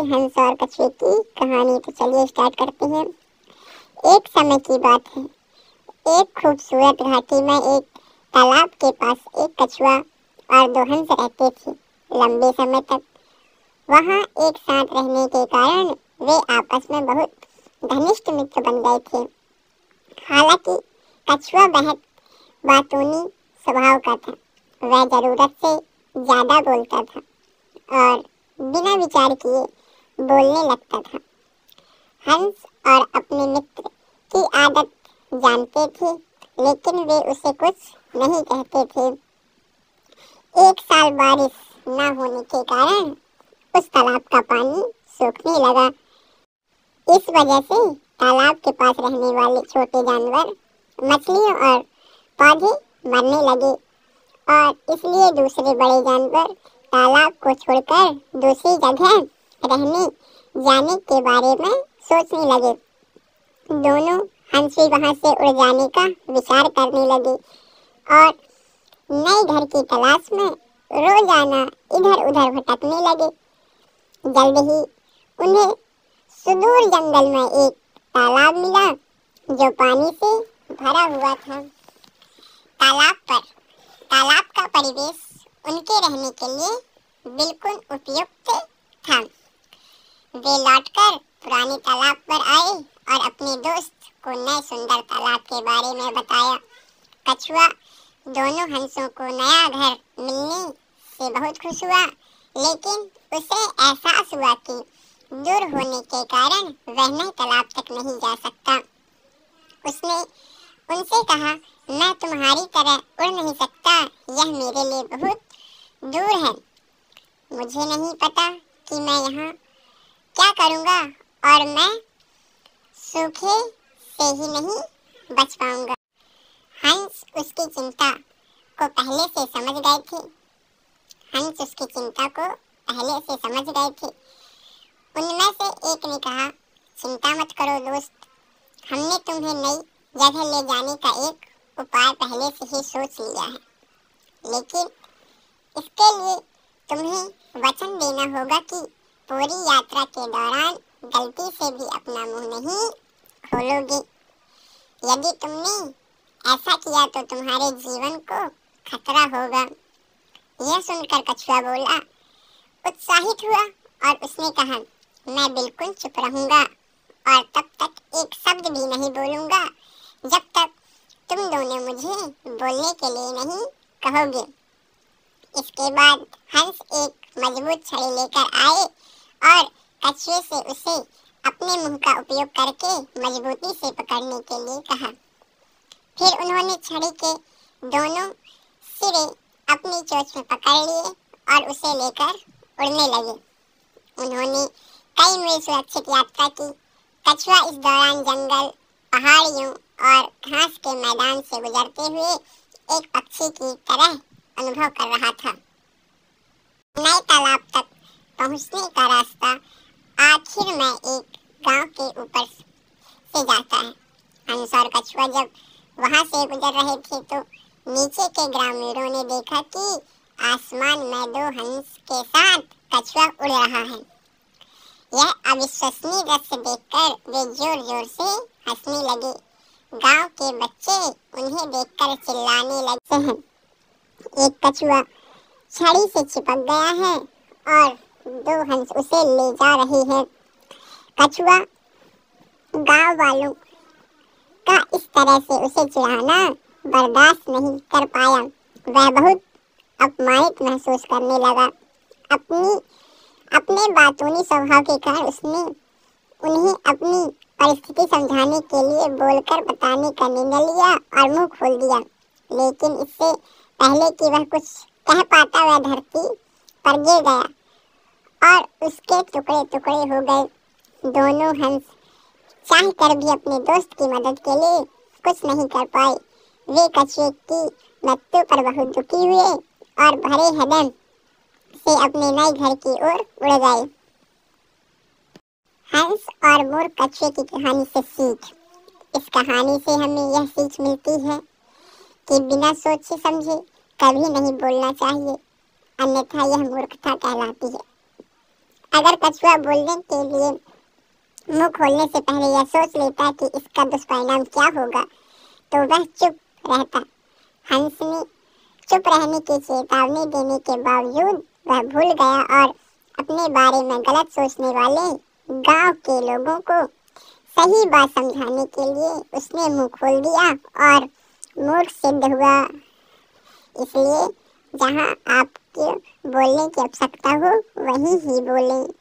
हंस और कछुए की कहानी। तो चलिए स्टार्ट करते हैं। एक समय की बात है। एक खूबसूरत घाटी में एक तालाब के पास एक कछुआ और दो हंस रहते थे। लंबे समय तक वहां एक साथ रहने के कारण वे आपस में बहुत घनिष्ठ मित्र बन गए थे। हालांकि कछुआ बेहद बातूनी स्वभाव का था। वह जरूरत से ज्यादा बोलता था और बिना विचार किए बोलने लगता था। हंस और अपने मित्र की आदत जानते थे, लेकिन वे उसे कुछ नहीं कहते थे। एक साल बारिश न होने के कारण उस तालाब का पानी सूखने लगा। इस वजह से तालाब के पास रहने वाले छोटे जानवर, मछलियां और पौधे मरने लगे और इसलिए दूसरे बड़े जानवर तालाब को छोड़कर दूसरी जगह रहने जाने के बारे में सोचने लगे। दोनों हंस भी वहां से उड़ जाने का विचार करने लगे और नए घर की तलाश में रोजाना इधर उधर भटकने लगे। जल्द ही उन्हें सुदूर जंगल में एक तालाब मिला जो पानी से भरा हुआ था। तालाब का परिवेश उनके रहने के लिए बिल्कुल उपयुक्त था। वे लौटकर पुराने तालाब पर आए और अपने दोस्त को नए सुंदर तालाब के बारे में बताया। कछुआ दोनों हंसों को नया घर मिलने से बहुत खुश हुआ, लेकिन उसे एहसास हुआ कि दूर होने के कारण वह नए तालाब तक नहीं जा सकता। उसने उनसे कहा, मैं तुम्हारी तरह उड़ नहीं सकता, यह मेरे लिए बहुत दूर है। मुझे नहीं पता कि मैं यहाँ क्या करूँगा और मैं सूखे से ही नहीं बच पाऊँगा। हंस उसकी चिंता को पहले से समझ गए थे। उनमें से एक ने कहा, चिंता मत करो दोस्त, हमने तुम्हें नई जगह ले जाने का एक उपाय पहले से ही सोच लिया है, लेकिन इसके लिए तुम्हें वचन देना होगा कि पूरी यात्रा के दौरान गलती से भी अपना मुंह नहीं खोलोगे। यदि तुमने ऐसा किया तो तुम्हारे जीवन को खतरा होगा। यह सुनकर कछुआ बोला, उत्साहित हुआ और उसने कहा, मैं बिल्कुल चुप रहूंगा और तब तक एक शब्द भी नहीं बोलूंगा जब तक तुम दोनों मुझे बोलने के लिए नहीं कहोगे। इसके बाद हंस एक मजबूत छड़ी लेकर आए और कछुए से उसे अपने मुंह का उपयोग करके मजबूती से पकड़ने के लिए कहा। फिर उन्होंने छड़ी के दोनों सिरे अपनी चोंच में पकड़ लिए और उसे लेकर उड़ने लगे। उन्होंने कई मील सुरक्षित यात्रा की। कछुआ इस दौरान जंगल, पहाड़ियों और घास के मैदान से गुजरते हुए एक पक्षी की तरह अनुभव कर रहा था। नए तालाब तक पहुंचने का रास्ता आखिर में एक गांव के ऊपर से जाता है। हंस और कछुआ जब वहां से गुजर रहे थे तो नीचे के ग्रामीणों ने देखा कि आसमान में दो हंस के साथ कछुआ उड़ रहा है। यह अविश्वसनीय दृश्य देखकर वे जोर जोर से हंसने लगे। गांव के बच्चे उन्हें देखकर चिल्लाने लगे हैं, एक कछुआ छड़ी से चिपक गया है और दो हंस उसे ले जा रहे हैं। कछुआ गांव वालों का इस तरह से उसे चिढ़ाना बर्दाश्त नहीं कर पाया। वह बहुत अपमानित महसूस करने लगा। अपने बातूनी स्वभाव के कारण उसने उन्हें अपनी परिस्थिति समझाने के लिए बोलकर बताने का निर्णय लिया और मुंह खोल दिया, लेकिन इससे पहले कि वह कुछ कह पाता वह धरती पर गिर गया और उसके टुकड़े टुकड़े हो गए। दोनों हंस चाह कर भी अपने दोस्त की मदद के लिए कुछ नहीं कर पाए। वे कछुए की मृत्यु पर बहुत दुखी हुए और भरे हृदय से अपने नए घर की ओर उड़ गए। हंस और मूर्ख कछुए की कहानी से सीख। इस कहानी से हमें यह सीख मिलती है कि बिना सोचे समझे कभी नहीं बोलना चाहिए, अन्यथा यह मूर्खता कहलाती है। अगर कछुआ बोलने के लिए मुंह खोलने से पहले यह सोच लेता कि इसका दुष्परिणाम क्या होगा तो वह चुप रहता। हंस ने चुप रहने की चेतावनी देने के बावजूद वह भूल गया और अपने बारे में गलत सोचने वाले गांव के लोगों को सही बात समझाने के लिए उसने मुंह खोल दिया और मूर्ख सिद्ध हुआ। इसलिए जहां आपको बोलने की आवश्यकता हो वहीं ही बोलें।